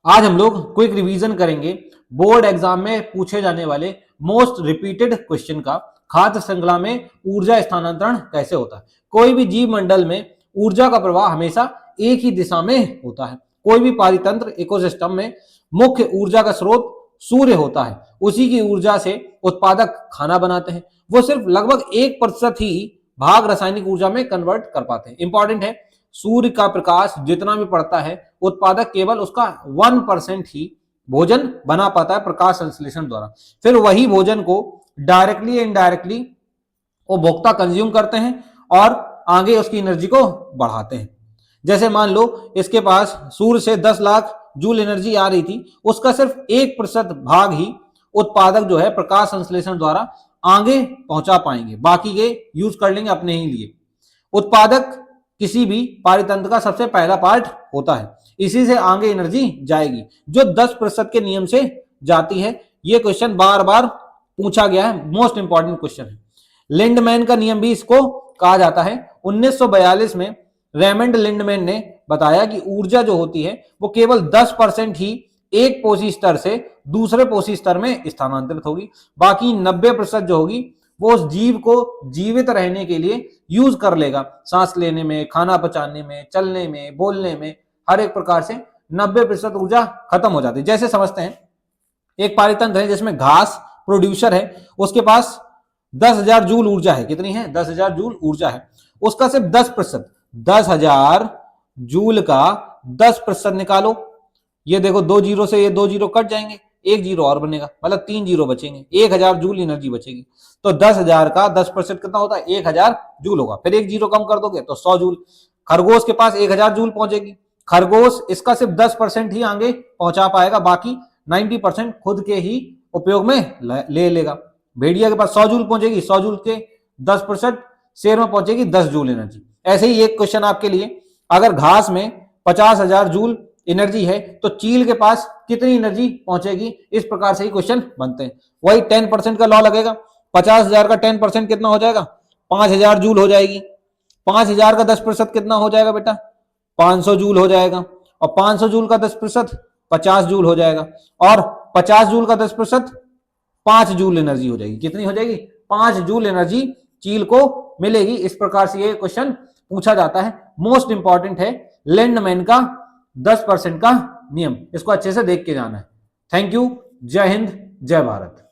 आज हम लोग क्विक रिवीजन करेंगे बोर्ड एग्जाम में पूछे जाने वाले मोस्ट रिपीटेड क्वेश्चन का। खाद्य श्रृंखला में ऊर्जा स्थानांतरण कैसे होता है। कोई भी जीव मंडल में ऊर्जा का प्रवाह हमेशा एक ही दिशा में होता है। कोई भी पारितंत्र इकोसिस्टम में मुख्य ऊर्जा का स्रोत सूर्य होता है। उसी की ऊर्जा से उत्पादक खाना बनाते हैं। वो सिर्फ लगभग 1% ही भाग रासायनिक ऊर्जा में कन्वर्ट कर पाते हैं। इंपॉर्टेंट है, सूर्य का प्रकाश जितना भी पड़ता है उत्पादक केवल उसका 1% ही भोजन बना पाता है प्रकाश संश्लेषण द्वारा। फिर वही भोजन को डायरेक्टली इनडायरेक्टली उपभोक्ता कंज्यूम करते हैं और आगे उसकी एनर्जी को बढ़ाते हैं। जैसे मान लो इसके पास सूर्य से 10 लाख जूल एनर्जी आ रही थी, उसका सिर्फ 1% भाग ही उत्पादक जो है प्रकाश संश्लेषण द्वारा आगे पहुंचा पाएंगे, बाकी के यूज कर लेंगे अपने ही लिए। उत्पादक किसी भी पारितंत्र का सबसे पहला पार्ट होता है, इसी से आगे एनर्जी जाएगी जो 10% के नियम से जाती है। यह क्वेश्चन बार बार पूछा गया है, मोस्ट इंपॉर्टेंट क्वेश्चन है। लिंडमैन का नियम भी इसको कहा जाता है। 1942 में रेमंड लिंडमैन ने बताया कि ऊर्जा जो होती है वो केवल 10% ही एक पोषी स्तर से दूसरे पोषी स्तर में स्थानांतरित होगी, बाकी 90% जो होगी वो उस जीव को जीवित रहने के लिए यूज कर लेगा। सांस लेने में, खाना पचाने में, चलने में, बोलने में, हर एक प्रकार से 90% ऊर्जा खत्म हो जाती है। जैसे समझते हैं, एक पारितंत्र है जिसमें घास प्रोड्यूसर है, उसके पास 10,000 जूल ऊर्जा है। कितनी है? 10,000 जूल ऊर्जा है। उसका सिर्फ 10%, 10,000 जूल का 10% निकालो। ये देखो, 2 जीरो से ये 2 जीरो कट जाएंगे, 1 जीरो और बनेगा, मतलब 3 जीरो बचेंगे, 1,000 जूल एनर्जी बचेगी। तो 10,000 का 10% कितना होता है? 1,000 जूल होगा। फिर 1 जीरो कम कर दोगे तो 100 जूल। खरगोश के पास 1,000 जूल पहुंचेगी। खरगोश इसका सिर्फ 10% ही आगे पहुंचा पाएगा, बाकी 90% खुद के ही उपयोग में ले लेगा। भेड़िया के पास 100 जूल पहुंचेगी, 100 जूल के 10%, शेर में पहुंचेगी 10 जूल एनर्जी। ऐसे ही एक क्वेश्चन आपके लिए, अगर घास में 50,000 जूल एनर्जी है तो चील के पास कितनी एनर्जी पहुंचेगी? इस प्रकार से ही क्वेश्चन बनते हैं। वही 10% का लॉ लगेगा। 50,000 का 10% कितना हो जाएगा? 5,000 जूल हो जाएगी। 5,000 का 10% कितना हो जाएगा बेटा? 500 जूल हो जाएगा। और 500 जूल का 10% 50 जूल हो जाएगा। और 50 जूल का 10% 5 जूल एनर्जी हो जाएगी। कितनी हो जाएगी? 5 जूल एनर्जी चील को मिलेगी। इस प्रकार से ये क्वेश्चन पूछा जाता है। मोस्ट इंपॉर्टेंट है लिंडमैन का 10% का नियम, इसको अच्छे से देख के जाना है। Thank you. जय हिंद, जय भारत।